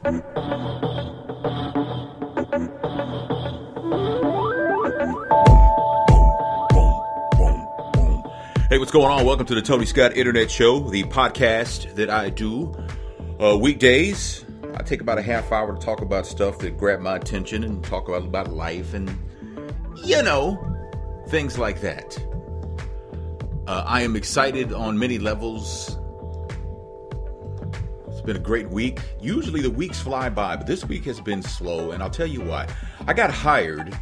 Hey, what's going on? Welcome to the Tony Scott Internet Show, the podcast that I do weekdays. I take about a half hour to talk about stuff that grab my attention and talk about life and, things like that. I am excited on many levels. It's been a great week. Usually the weeks fly by, but this week has been slow, and I'll tell you why. I got hired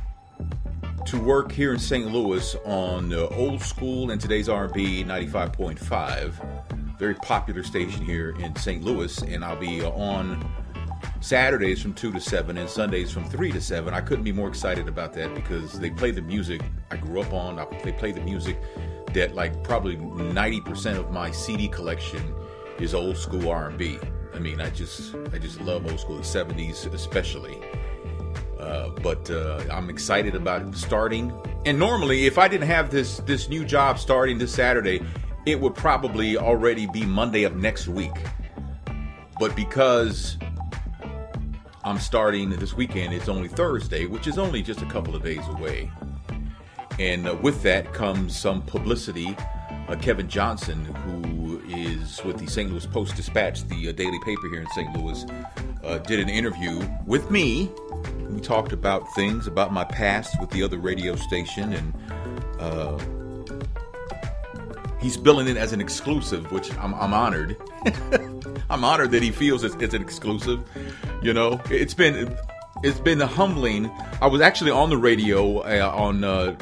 to work here in St. Louis on Old School and Today's R&B 95.5, very popular station here in St. Louis, and I'll be on Saturdays from 2 to 7 and Sundays from 3 to 7. I couldn't be more excited about that because they play the music I grew up on. They play the music that probably 90% of my CD collection is old school R&B. I mean, I just love old school, the 70s especially. But I'm excited about it starting. And normally, if I didn't have this new job starting this Saturday, it would probably already be Monday of next week. But because I'm starting this weekend, it's only Thursday, which is only just a couple of days away. And with that comes some publicity. Kevin Johnson, who is with the St. Louis Post-Dispatch, the daily paper here in St. Louis, did an interview with me. We talked about things about my past with the other radio station, and he's billing it as an exclusive, which I'm honored. I'm honored that he feels it's an exclusive. It's been humbling. I was actually on the radio on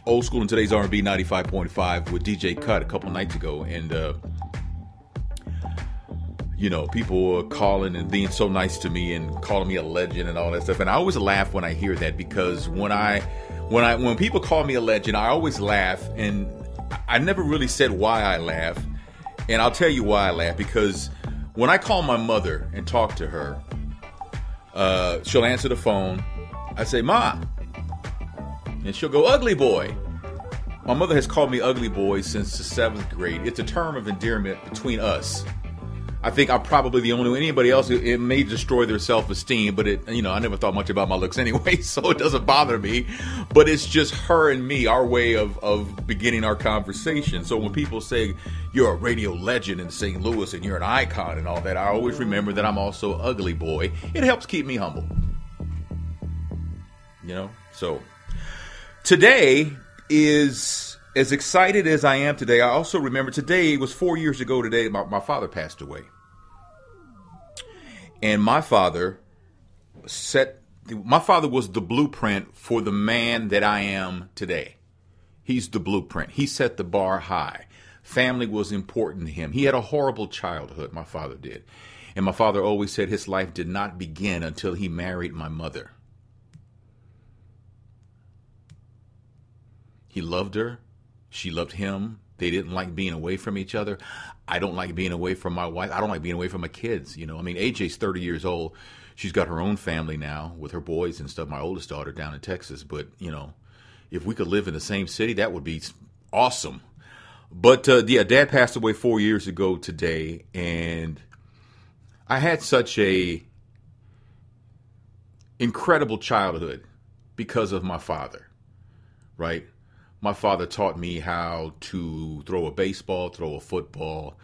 Old School and Today's R&B 95.5 with DJ Cut a couple nights ago, and people were calling and being so nice to me and calling me a legend and all that stuff. And I always laugh when I hear that, because when people call me a legend, I always laugh, and I never really said why I laugh. And I'll tell you why I laugh, because when I call my mother and talk to her, she'll answer the phone. I say, "Ma," and she'll go, "Ugly boy." My mother has called me ugly boy since the 7th grade. It's a term of endearment between us. I think I'm probably the only one. Anybody else, it may destroy their self-esteem, but I never thought much about my looks anyway, so it doesn't bother me. But it's just her and me, our way of beginning our conversation. So when people say you're a radio legend in St. Louis and you're an icon and all that, I always remember that I'm also ugly boy. It helps keep me humble. So today is as excited as I am today. I also remember today was 4 years ago today. My father passed away. And my father was the blueprint for the man that I am today. He's the blueprint. He set the bar high. Family was important to him. He had a horrible childhood, my father did. And my father always said his life did not begin until he married my mother. He loved her. She loved him. They didn't like being away from each other. I don't like being away from my wife. I don't like being away from my kids. AJ's 30 years old. She's got her own family now with her boys and stuff. My oldest daughter down in Texas. But, if we could live in the same city, that would be awesome. But, Dad passed away 4 years ago today. And I had such a incredible childhood because of my father, right? My father taught me how to throw a baseball, throw a football.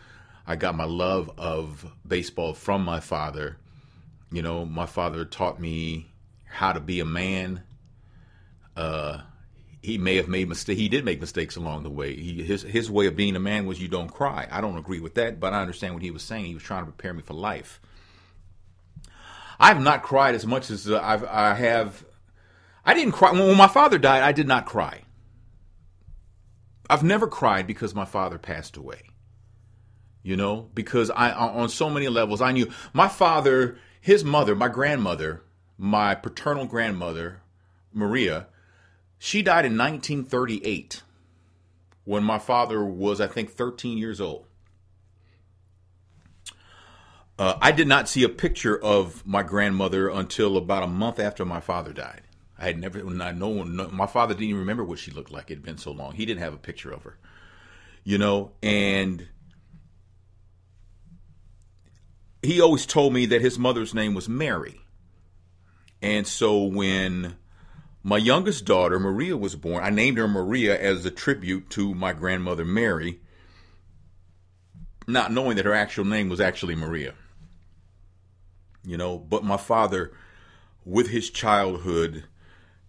I got my love of baseball from my father. My father taught me how to be a man. He may have made mistakes. He did make mistakes along the way. His way of being a man was you don't cry. I don't agree with that, but I understand what he was saying. He was trying to prepare me for life. I have not cried as much as I have. I didn't cry. When my father died, I did not cry. I've never cried because my father passed away. Because on so many levels, I knew my father, his mother, my grandmother, my paternal grandmother, Maria, she died in 1938 when my father was, I think, 13 years old. I did not see a picture of my grandmother until about a month after my father died. I had never, my father didn't even remember what she looked like. It had been so long. He didn't have a picture of her, and he always told me that his mother's name was Mary. And so when my youngest daughter, Maria, was born, I named her Maria as a tribute to my grandmother, Mary, not knowing that her actual name was actually Maria. But my father, with his childhood,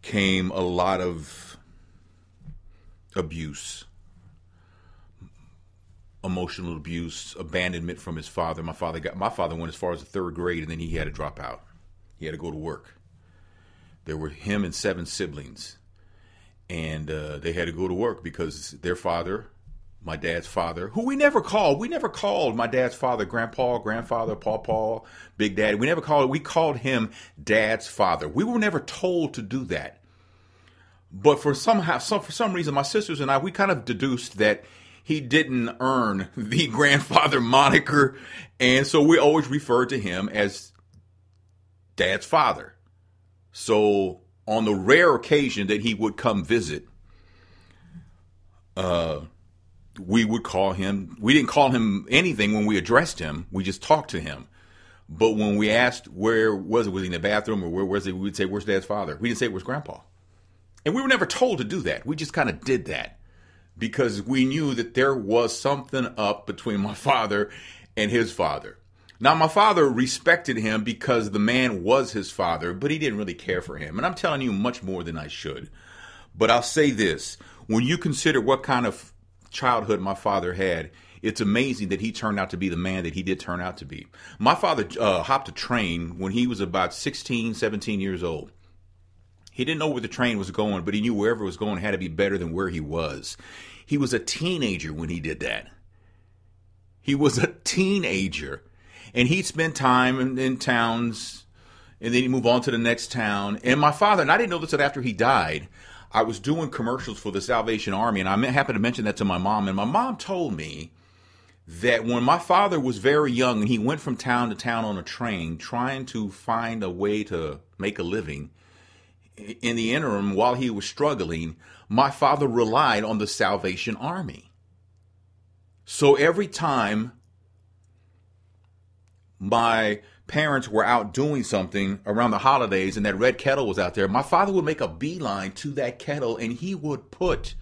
came a lot of abuse, emotional abuse, abandonment from his father. My father went as far as the third grade, and then he had to drop out. He had to go to work. There were him and 7 siblings, and they had to go to work because their father, my dad's father, who we never called my dad's father Grandpa, Grandfather, Paw, Big Daddy. We called him Dad's father. We were never told to do that. But for some reason, my sisters and I, we kind of deduced that he didn't earn the grandfather moniker, and so we always referred to him as Dad's father. So on the rare occasion that he would come visit, we would call him, we didn't call him anything when we addressed him. We just talked to him. But when we asked where was he in the bathroom or where was he, we would say, where's Dad's father? We didn't say it was Grandpa. And we were never told to do that. We just kind of did that because we knew that there was something up between my father and his father. Now, my father respected him because the man was his father, but he didn't really care for him. And I'm telling you much more than I should. But I'll say this. When you consider what kind of childhood my father had, it's amazing that he turned out to be the man that he did turn out to be. My father hopped a train when he was about 16, 17 years old. He didn't know where the train was going, but he knew wherever it was going had to be better than where he was. He was a teenager when he did that. He was a teenager. And he'd spend time in towns, and then he'd move on to the next town. And my father, and I didn't know this until after he died, I was doing commercials for the Salvation Army, and I happened to mention that to my mom. And my mom told me that when my father was very young and he went from town to town on a train trying to find a way to make a living, in the interim, while he was struggling, my father relied on the Salvation Army. So every time my parents were out doing something around the holidays and that red kettle was out there, my father would make a beeline to that kettle and he would put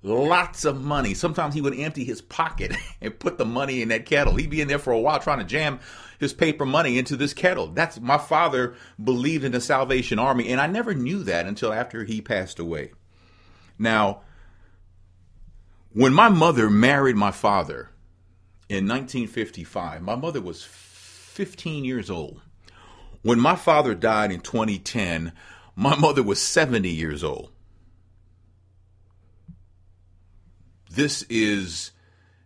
lots of money. Sometimes he would empty his pocket and put the money in that kettle. He'd be in there for a while trying to jam his paper money into this kettle. That's my father believed in the Salvation Army, and I never knew that until after he passed away. Now, when my mother married my father in 1955, my mother was 15 years old. When my father died in 2010, my mother was 70 years old. This is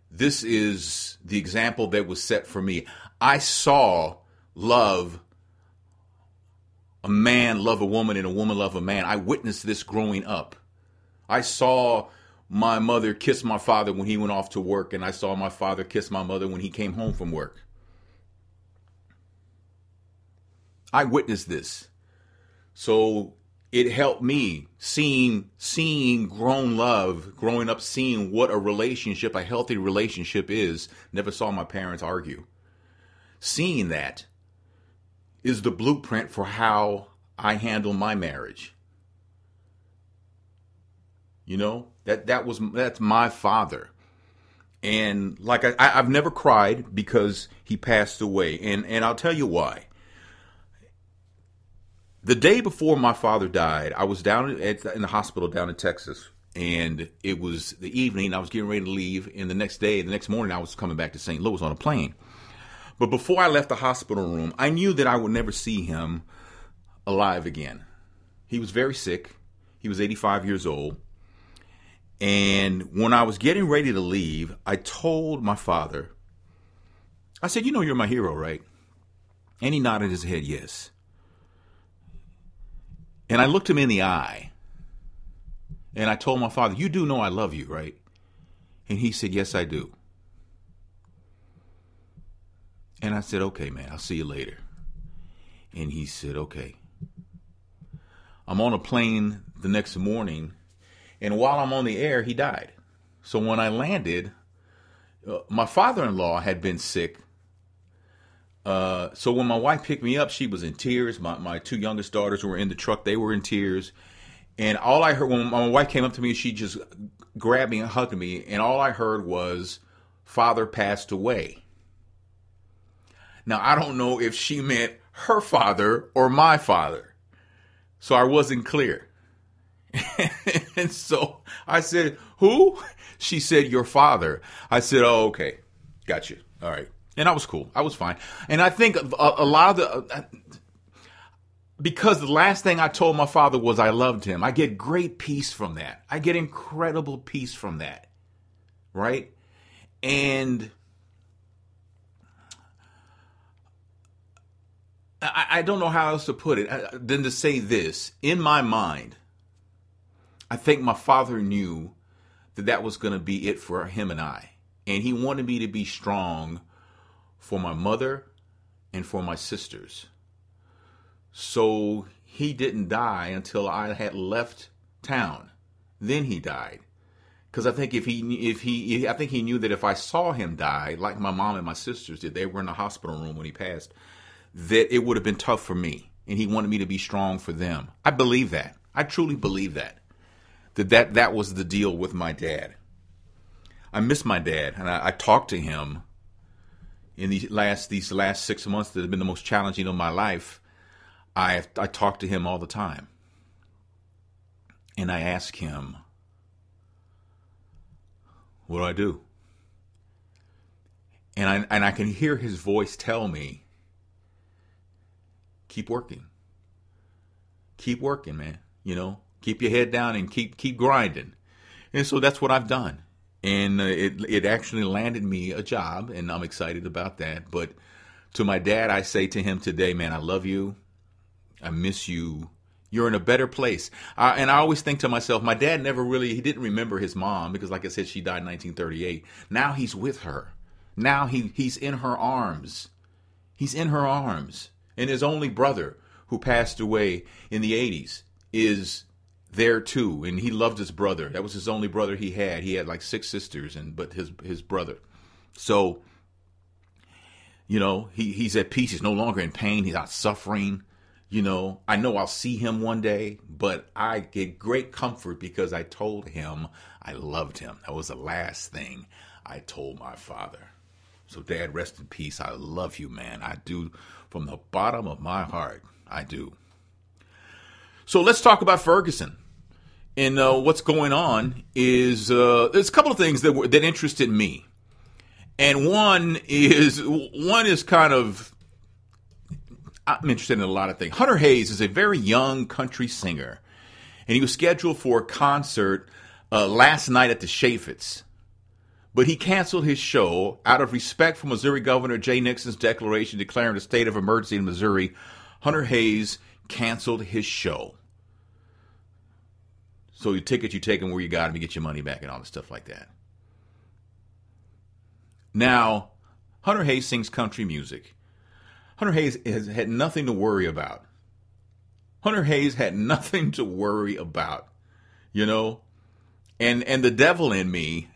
the example that was set for me. I saw love a man love a woman and a woman love a man. I witnessed this growing up. I saw my mother kiss my father when he went off to work, and I saw my father kiss my mother when he came home from work. I witnessed this. So it helped me seeing grown love, growing up, seeing what a relationship, a healthy relationship is. Never saw my parents argue. Seeing that is the blueprint for how I handle my marriage. You know, that's my father. And like I've never cried because he passed away. And I'll tell you why. The day before my father died, I was down in the hospital down in Texas. And it was the evening. I was getting ready to leave. And the next morning, I was coming back to St. Louis on a plane. But before I left the hospital room, I knew that I would never see him alive again. He was very sick. He was 85 years old. And when I was getting ready to leave, I told my father, I said, you know, you're my hero, right? And he nodded his head, yes. And I looked him in the eye. And I told my father, you do know I love you, right? And he said, yes, I do. And I said, okay, man, I'll see you later. And he said, okay. I'm on a plane the next morning. And while I'm on the air, he died. So when I landed, my father-in-law had been sick So when my wife picked me up, she was in tears. My two youngest daughters were in the truck. They were in tears. And all I heard when my wife came up to me, she just grabbed me and hugged me. And all I heard was, "Father passed away." Now, I don't know if she meant her father or my father. So I wasn't clear. And so I said, "Who?" She said, "Your father." I said, "Oh, okay. Got you. All right." And I was cool. I was fine. And I think a lot of because the last thing I told my father was I loved him. I get great peace from that. I get incredible peace from that. Right? And I don't know how else to put it than to say this. In my mind, I think my father knew that that was going to be it for him and I. And he wanted me to be strong for my mother and for my sisters. So he didn't die until I had left town. Then he died. Because I think I think he knew that if I saw him die, like my mom and my sisters did, they were in the hospital room when he passed, that it would have been tough for me. And he wanted me to be strong for them. I believe that. I truly believe that. That was the deal with my dad. I miss my dad, and I talked to him in these last 6 months that have been the most challenging of my life. I talk to him all the time, and I ask him, "What do I do?" And I can hear his voice tell me, "Keep working. Keep working, man. You know, keep your head down and keep grinding." And so that's what I've done. And it actually landed me a job, and I'm excited about that. But to my dad, I say to him today, "Man, I love you. I miss you. You're in a better place." And I always think to myself, my dad he didn't remember his mom because, like I said, she died in 1938. Now he's with her. Now he's in her arms. He's in her arms. And his only brother, who passed away in the 80s, is there too, and he loved his brother. That was his only brother he had. He had like 6 sisters, but his brother. So, you know, he's at peace. He's no longer in pain. He's not suffering. You know I'll see him one day, but I get great comfort because I told him I loved him. That was the last thing I told my father. So, Dad, rest in peace. I love you, man. I do, from the bottom of my heart. I do. So let's talk about Ferguson. And what's going on is there's a couple of things that interested me, and one is kind of, I'm interested in a lot of things. Hunter Hayes is a very young country singer, and he was scheduled for a concert last night at the Chaffetz, but he canceled his show out of respect for Missouri Governor Jay Nixon's declaration declaring a state of emergency in Missouri. Hunter Hayes canceled his show. So your tickets, you take them where you got them, you get your money back and all the stuff like that. Now, Hunter Hayes sings country music. Hunter Hayes has had nothing to worry about. Hunter Hayes had nothing to worry about, you know. And the devil in me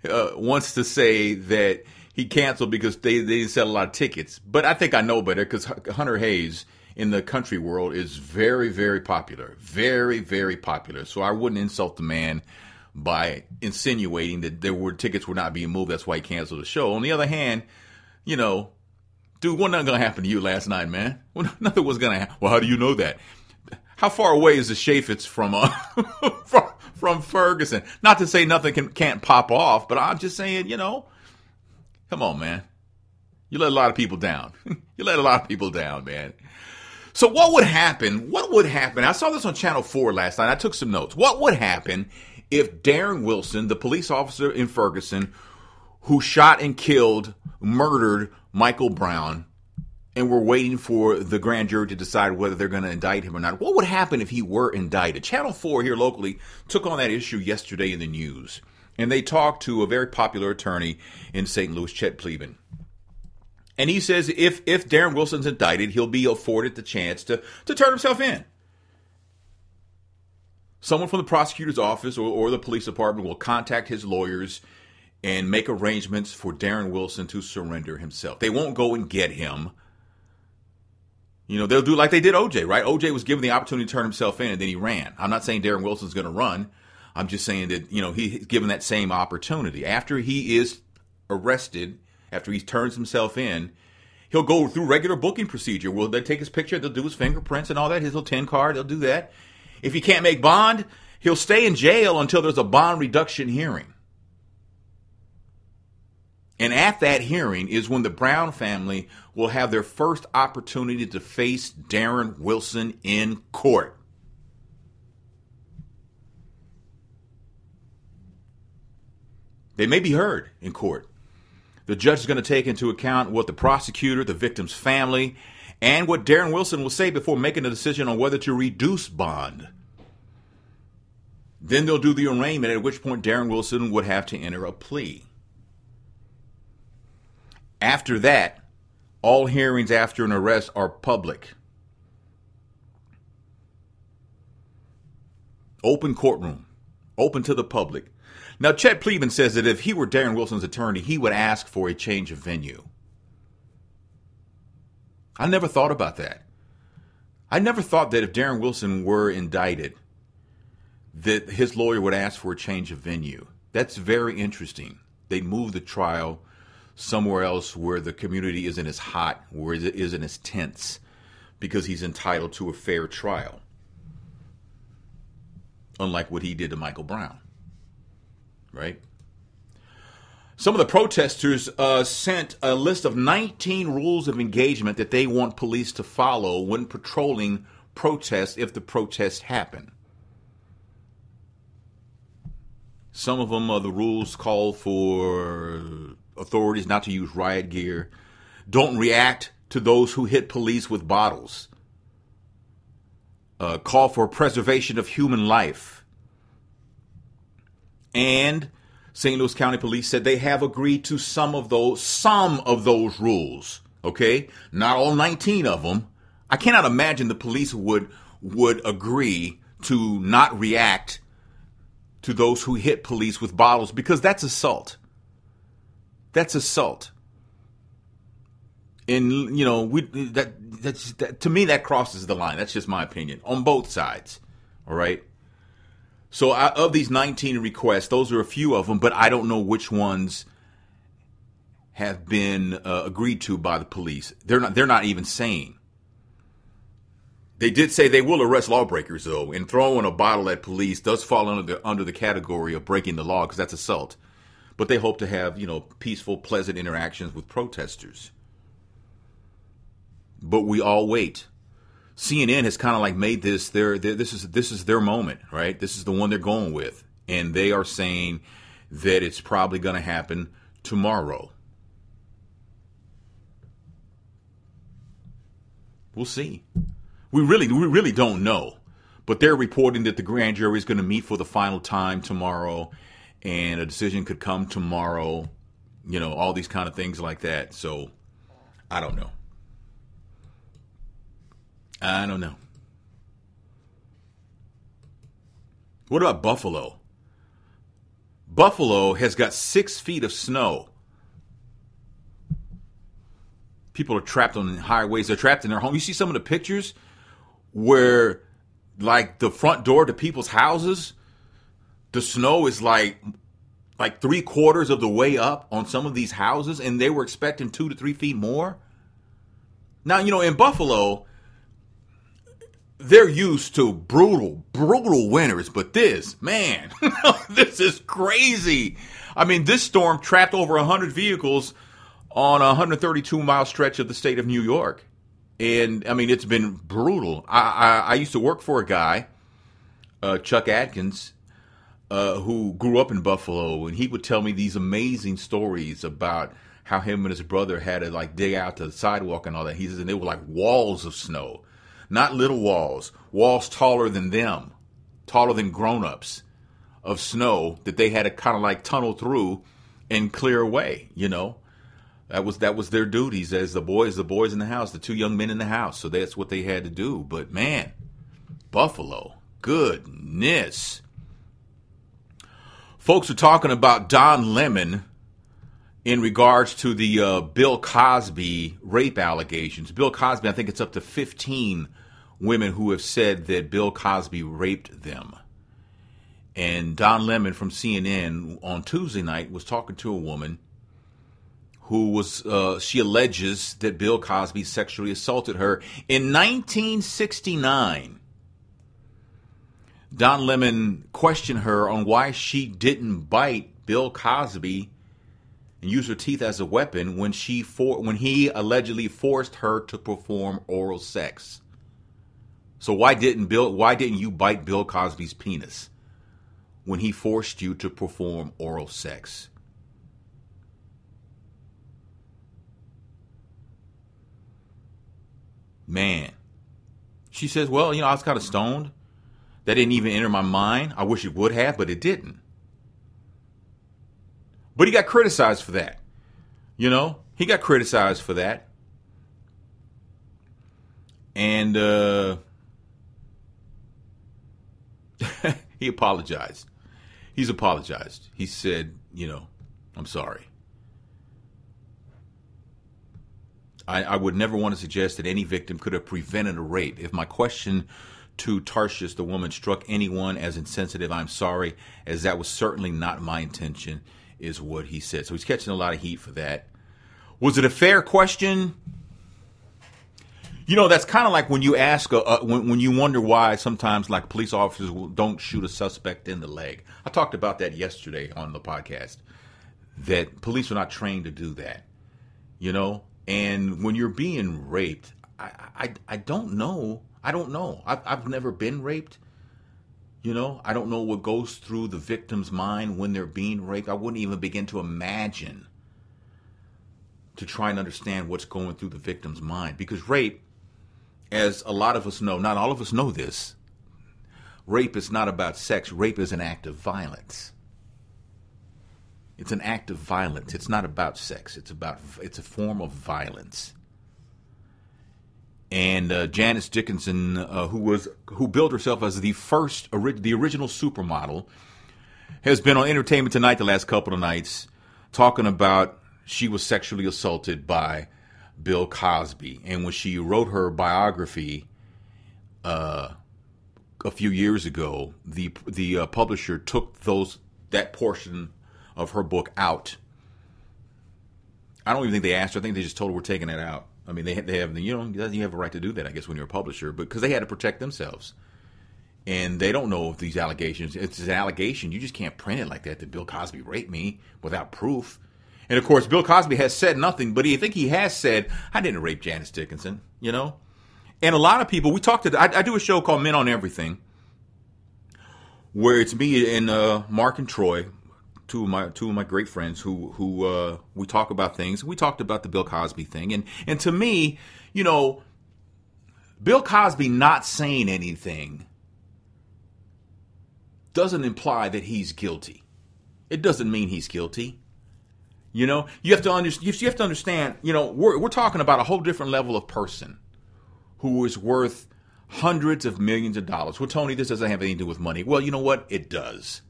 wants to say that he canceled because they didn't sell a lot of tickets. But I think I know better because Hunter Hayes in the country world is very, very popular. Very, very popular. So I wouldn't insult the man by insinuating that tickets were not being moved. That's why he canceled the show. On the other hand, you know, dude, what nothing going to happen to you last night, man? Well, nothing was going to happen. Well, how do you know that? How far away is the Chaffetz from Ferguson? Not to say nothing can't pop off, but I'm just saying, you know, come on, man. You let a lot of people down. You let a lot of people down, man. So what would happen? I saw this on Channel 4 last night. I took some notes. What would happen if Darren Wilson, the police officer in Ferguson, who shot and murdered Michael Brown, and we're waiting for the grand jury to decide whether they're going to indict him or not? What would happen if he were indicted? Channel 4 here locally took on that issue yesterday in the news, and they talked to a very popular attorney in St. Louis, Chet Pleban. And he says if Darren Wilson's indicted, he'll be afforded the chance to turn himself in. Someone from the prosecutor's office or the police department will contact his lawyers and make arrangements for Darren Wilson to surrender himself. They won't go and get him. You know, they'll do like they did OJ, right? OJ was given the opportunity to turn himself in, and then he ran. I'm not saying Darren Wilson's going to run. I'm just saying that, you know, he's given that same opportunity. After he is arrested, after he turns himself in, he'll go through regular booking procedure. Will they take his picture? They'll do his fingerprints and all that, his little 10 card. They'll do that. If he can't make bond, he'll stay in jail until there's a bond reduction hearing. And at that hearing is when the Brown family will have their first opportunity to face Darren Wilson in court. They may be heard in court. The judge is going to take into account what the prosecutor, the victim's family, and what Darren Wilson will say before making a decision on whether to reduce bond. Then they'll do the arraignment, at which point Darren Wilson would have to enter a plea. After that, all hearings after an arrest are public. Open courtroom. Open to the public. Now, Chet Pleban says that if he were Darren Wilson's attorney, he would ask for a change of venue. I never thought about that. I never thought that if Darren Wilson were indicted, that his lawyer would ask for a change of venue. That's very interesting. They'd move the trial somewhere else where the community isn't as hot, where it isn't as tense, because he's entitled to a fair trial. Unlike what he did to Michael Brown. Right? Some of the protesters sent a list of 19 rules of engagement that they want police to follow when patrolling protests if the protests happen. Some of them, the rules call for authorities not to use riot gear. Don't react to those who hit police with bottles. Call for preservation of human life. And St. Louis County Police said they have agreed to some of those rules. Okay? Not all 19 of them. I cannot imagine the police would agree to not react to those who hit police with bottles, because that's assault. That's assault. And, you know, that to me, that crosses the line. That's just my opinion on both sides. All right. So of these 19 requests, those are a few of them, but I don't know which ones have been agreed to by the police. They're not even saying. They did say they will arrest lawbreakers, though, and throwing a bottle at police does fall under the category of breaking the law, because that's assault. But they hope to have, you know, peaceful, pleasant interactions with protesters. But we all wait. CNN has kind of like made this this is their moment, right? This is the one they're going with, and they are saying that it's probably going to happen tomorrow. We'll see. We really don't know, but they're reporting that the grand jury is going to meet for the final time tomorrow, and a decision could come tomorrow. You know, all these kind of things like that. So I don't know. I don't know. What about Buffalo? Buffalo has got 6 feet of snow. People are trapped on highways. They're trapped in their home. You see some of the pictures where, like, the front door to people's houses, the snow is like 3/4 of the way up on some of these houses, and they were expecting 2 to 3 feet more. Now, you know, in Buffalo, they're used to brutal winters, but this, man, this is crazy. I mean, this storm trapped over 100 vehicles on a 132-mile stretch of the state of New York. And, I mean, it's been brutal. I used to work for a guy, Chuck Atkins, who grew up in Buffalo, and he would tell me these amazing stories about how him and his brother had to, like, dig out the sidewalk and all that. He says, and they were like walls of snow. Not little walls taller than them, taller than grown-ups of snow that they had to kind of like tunnel through and clear away, you know. That was their duties as the boys in the house, the 2 young men in the house. So that's what they had to do. But man, Buffalo, goodness. Folks are talking about Don Lemon in regards to the Bill Cosby rape allegations. Bill Cosby, I think it's up to 15 women who have said that Bill Cosby raped them. And Don Lemon from CNN on Tuesday night was talking to a woman who was, she alleges that Bill Cosby sexually assaulted her in 1969. Don Lemon questioned her on why she didn't bite Bill Cosby and use her teeth as a weapon when he allegedly forced her to perform oral sex. So why didn't you bite Bill Cosby's penis when he forced you to perform oral sex? Man. She says, well, I was kind of stoned. That didn't even enter my mind. I wish it would have, but it didn't. But he got criticized for that. He got criticized for that. And he apologized. He's apologized. He said, I'm sorry. I would never want to suggest that any victim could have prevented a rape. If my question to Tarshish, the woman, struck anyone as insensitive, I'm sorry, as that was certainly not my intention, is what he said. So he's catching a lot of heat for that. Was it a fair question? That's kind of like when you ask, when you wonder why sometimes like police officers don't shoot a suspect in the leg. I talked about that yesterday on the podcast, that police are not trained to do that, And when you're being raped, I don't know. I don't know. I've never been raped. I don't know what goes through the victim's mind when they're being raped. I wouldn't even begin to imagine to try and understand what's going through the victim's mind. Because rape, as a lot of us know, not all of us know this, rape is not about sex. Rape is an act of violence. It's an act of violence. It's not about sex. It's a form of violence. And Janice Dickinson, who billed herself as the original supermodel, has been on Entertainment Tonight the last couple of nights talking about she was sexually assaulted by Bill Cosby. And when she wrote her biography a few years ago, the publisher took that portion of her book out. I don't even think they asked her. I think they just told her we're taking it out. I mean, they have you have a right to do that, I guess, when you're a publisher, but because they had to protect themselves, and they don't know if these allegations. It's an allegation. You just can't print it like that Bill Cosby raped me without proof. And of course, Bill Cosby has said nothing, but I think he has said, "I didn't rape Janice Dickinson." And a lot of people, we talked to. I do a show called Men on Everything, where it's me and Mark and Troy, two of my great friends who we talk about things. We talked about the Bill Cosby thing, and to me, Bill Cosby not saying anything doesn't imply that he's guilty. It doesn't mean he's guilty. You have to understand. We're talking about a whole different level of person who is worth hundreds of millions of dollars. Well, Tony, this doesn't have anything to do with money. Well, you know what? It does.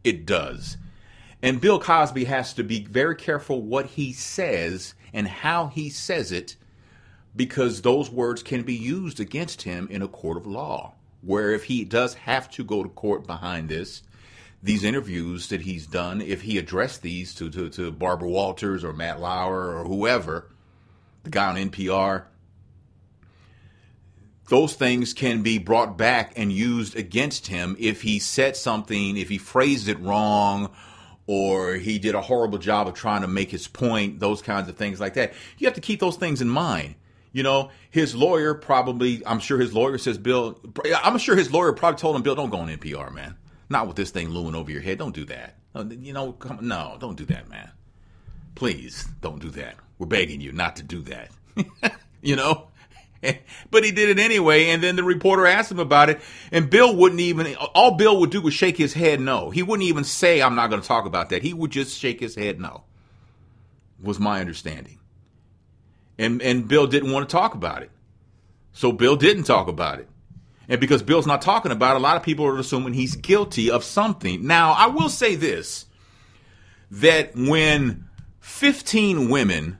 It does. And Bill Cosby has to be very careful what he says and how he says it, because those words can be used against him in a court of law, where if he does have to go to court behind these interviews that he's done, if he addressed these to Barbara Walters or Matt Lauer or whoever, the guy on NPR, those things can be brought back and used against him if he said something, if he phrased it wrong, or he did a horrible job of trying to make his point, those kinds of things like that. You have to keep those things in mind. His lawyer probably, I'm sure his lawyer probably told him, Bill, don't go on NPR, man. Not with this thing looming over your head. Don't do that. No, don't do that, man. Please, don't do that. We're begging you not to do that. But he did it anyway, and then the reporter asked him about it, and all Bill would do was shake his head no. He wouldn't even say, I'm not going to talk about that. He would just shake his head no, was my understanding. And Bill didn't want to talk about it. So Bill didn't talk about it. And because Bill's not talking about it, a lot of people are assuming he's guilty of something. Now, I will say this, that when 15 women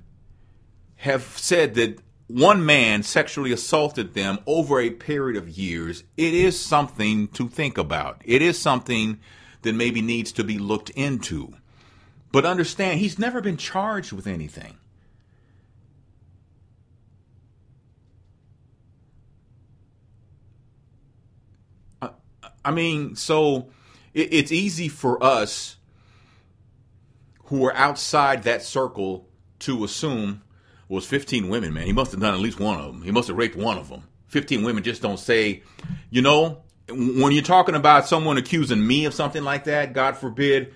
have said that one man sexually assaulted them over a period of years. It is something to think about. It is something that maybe needs to be looked into. But understand, he's never been charged with anything. I mean, so it's easy for us who are outside that circle to assume, well, it's 15 women, man. He must have done at least one of them. He must have raped one of them. 15 women just don't say, you know, when you're talking about someone accusing me of something like that, God forbid,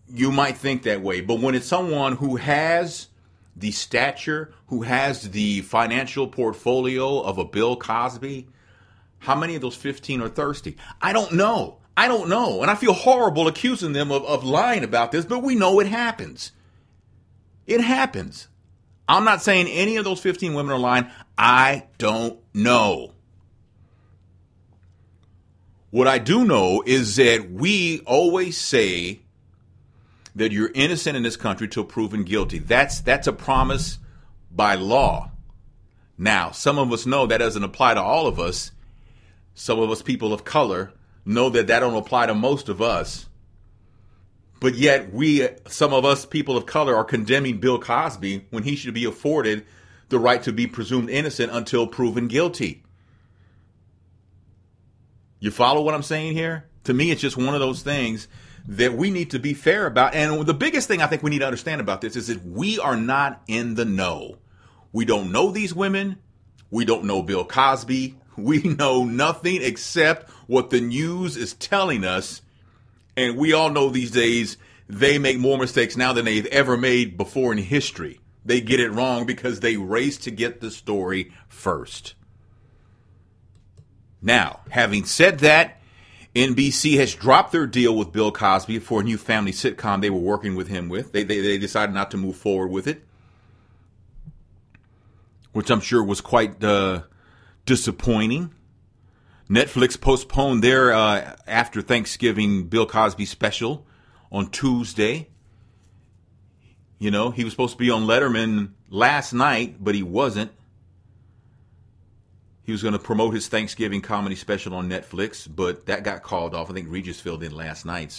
you might think that way. But when it's someone who has the stature, who has the financial portfolio of a Bill Cosby, how many of those 15 are thirsty? I don't know. I don't know. And I feel horrible accusing them of lying about this, but we know it happens. It happens. I'm not saying any of those 15 women are lying. I don't know. What I do know is that we always say that you're innocent in this country till proven guilty. That's a promise by law. Now, some of us know that doesn't apply to all of us. Some of us people of color know that don't apply to most of us. But yet some of us people of color are condemning Bill Cosby when he should be afforded the right to be presumed innocent until proven guilty. You follow what I'm saying here? To me, it's just one of those things that we need to be fair about. And the biggest thing I think we need to understand about this is that we are not in the know. We don't know these women. We don't know Bill Cosby. We know nothing except what the news is telling us. And we all know these days they make more mistakes now than they've ever made before in history. They get it wrong because they race to get the story first. Now, having said that, NBC has dropped their deal with Bill Cosby for a new family sitcom they were working with him with. They decided not to move forward with it, which I'm sure was quite disappointing. Netflix postponed their after Thanksgiving Bill Cosby special on Tuesday. You know, he was supposed to be on Letterman last night, but he wasn't. He was going to promote his Thanksgiving comedy special on Netflix, but that got called off. I think Regis filled in last night.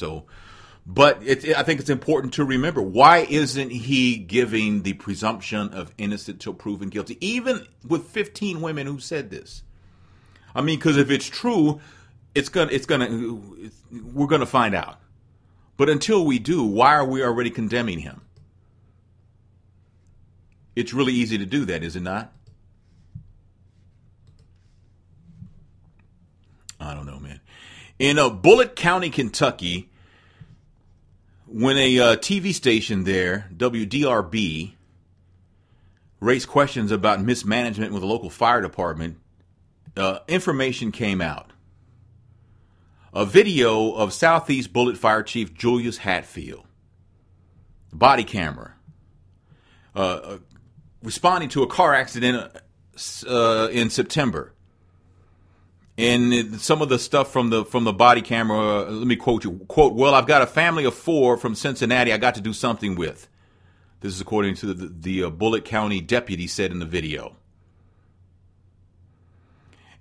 But I think it's important to remember, why isn't he giving the presumption of innocent till proven guilty, even with 15 women who said this? I mean, because if it's true, we're gonna find out. But until we do, why are we already condemning him? It's really easy to do that, is it not? I don't know, man. In Bullitt County, Kentucky, when a TV station there, WDRB, raised questions about mismanagement with the local fire department, information came out. A video of Southeast Bullitt Fire Chief Julius Hatfield, body camera, responding to a car accident in September. And some of the stuff from the body camera, let me quote you. Quote, "Well, I've got a family of 4 from Cincinnati I got to do something with." This is according to the Bullitt County deputy said in the video.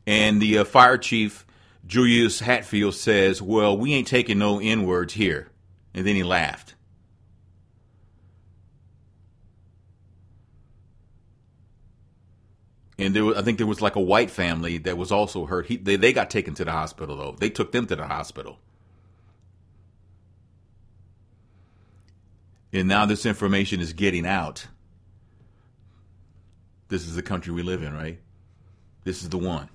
And the fire chief, Julius Hatfield, says, "Well, we ain't taking no N-words here." And then he laughed. And I think there was like a white family that was also hurt. They got taken to the hospital, though. They took them to the hospital. And now this information is getting out. This is the country we live in, right? This is the one.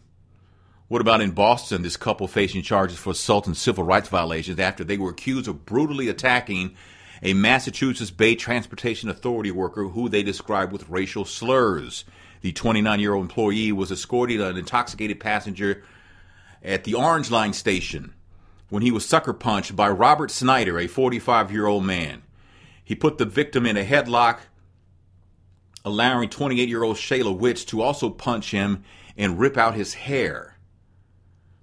What about in Boston, this couple facing charges for assault and civil rights violations after they were accused of brutally attacking a Massachusetts Bay Transportation Authority worker who they described with racial slurs. The 29-year-old employee was escorting an intoxicated passenger at the Orange Line station when he was sucker punched by Robert Snyder, a 45-year-old man. He put the victim in a headlock, allowing 28-year-old Shayla Witz to also punch him and rip out his hair.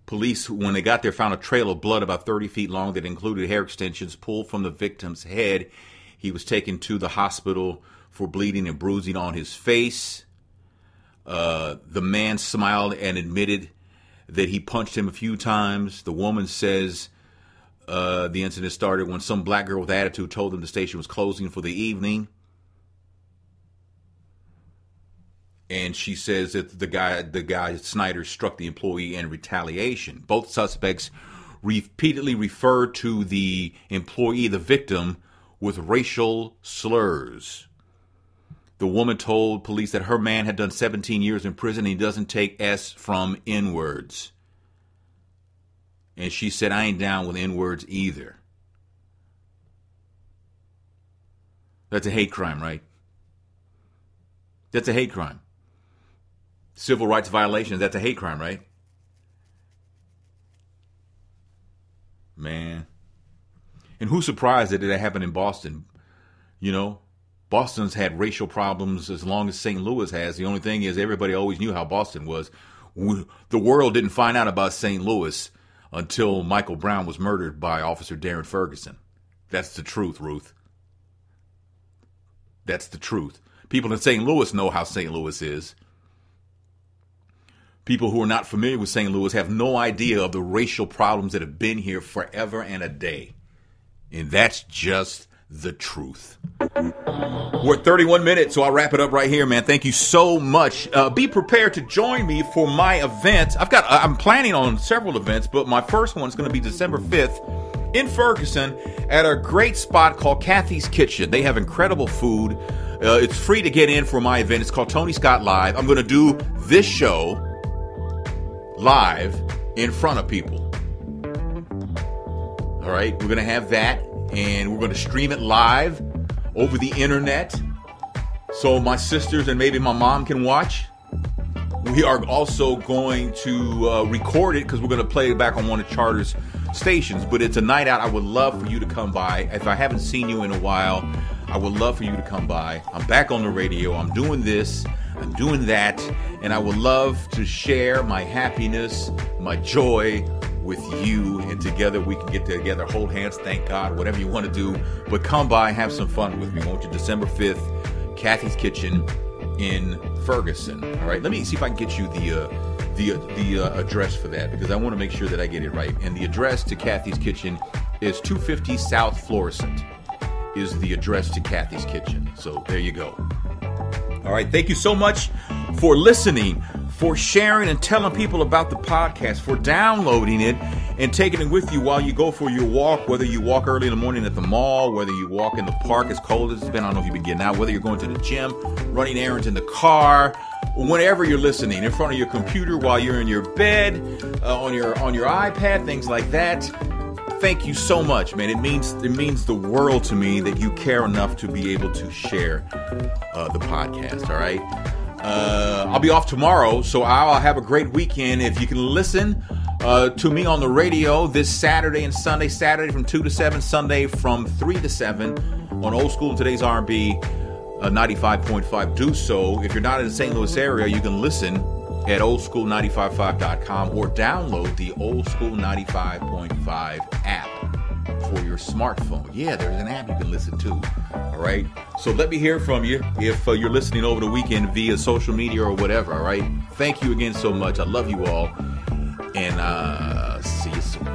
Police, when they got there, found a trail of blood about 30 feet long that included hair extensions pulled from the victim's head. He was taken to the hospital for bleeding and bruising on his face. The man smiled and admitted that he punched him a few times. The woman says the incident started when some black girl with attitude told them the station was closing for the evening. And she says that the guy Snyder struck the employee in retaliation. Both suspects repeatedly referred to the employee, the victim, with racial slurs. The woman told police that her man had done 17 years in prison and he doesn't take S from N-words. And she said, I ain't down with N-words either. That's a hate crime, right? That's a hate crime. Civil rights violations, that's a hate crime, right? Man. And who's surprised that it happened in Boston? You know, Boston's had racial problems as long as St. Louis has. The only thing is everybody always knew how Boston was. The world didn't find out about St. Louis until Michael Brown was murdered by Officer Darren Ferguson. That's the truth, Ruth. That's the truth. People in St. Louis know how St. Louis is. People who are not familiar with St. Louis have no idea of the racial problems that have been here forever and a day. And that's just the truth. We're at 31 minutes, so I'll wrap it up right here, man. Thank you so much. Be prepared to join me for my event. I'm planning on several events, but my first one is going to be December 5th in Ferguson at a great spot called Kathy's Kitchen. They have incredible food. It's free to get in for my event. It's called Tony Scott Live. I'm going to do this show live in front of people. All right, we're going to have that, and we're going to stream it live over the internet so my sisters and maybe my mom can watch. We are also going to record it because we're going to play it back on one of Charter's stations. But it's a night out. I would love for you to come by. If I haven't seen you in a while, I would love for you to come by. I'm back on the radio. I'm doing this. I'm doing that. And I would love to share my happiness, my joy with you. And together we can get together, hold hands, thank God, whatever you want to do. But come by, have some fun with me, won't you? December 5th, Kathy's Kitchen in Ferguson. All right, let me see if I can get you the address for that, because I want to make sure that I get it right. And the address to Kathy's Kitchen is 250 South Florissant is the address to Kathy's Kitchen. So there you go. All right, thank you so much for listening, for sharing and telling people about the podcast, for downloading it and taking it with you while you go for your walk, whether you walk early in the morning at the mall, whether you walk in the park as cold as it's been. I don't know if you've been getting out, whether you're going to the gym, running errands in the car, whenever you're listening, in front of your computer while you're in your bed, on your iPad, things like that. Thank you so much, man. It means the world to me that you care enough to be able to share the podcast, all right? I'll be off tomorrow, so I'll have a great weekend. If you can listen to me on the radio this Saturday and Sunday, Saturday from 2 to 7, Sunday from 3 to 7 on Old School and Today's R&B 95.5. Do so. If you're not in the St. Louis area, you can listen at oldschool955.com or download the Old School 95.5 app for your smartphone. Yeah, there's an app you can listen to. All right. So let me hear from you if you're listening over the weekend via social media or whatever. All right. Thank you again so much. I love you all. And see you soon.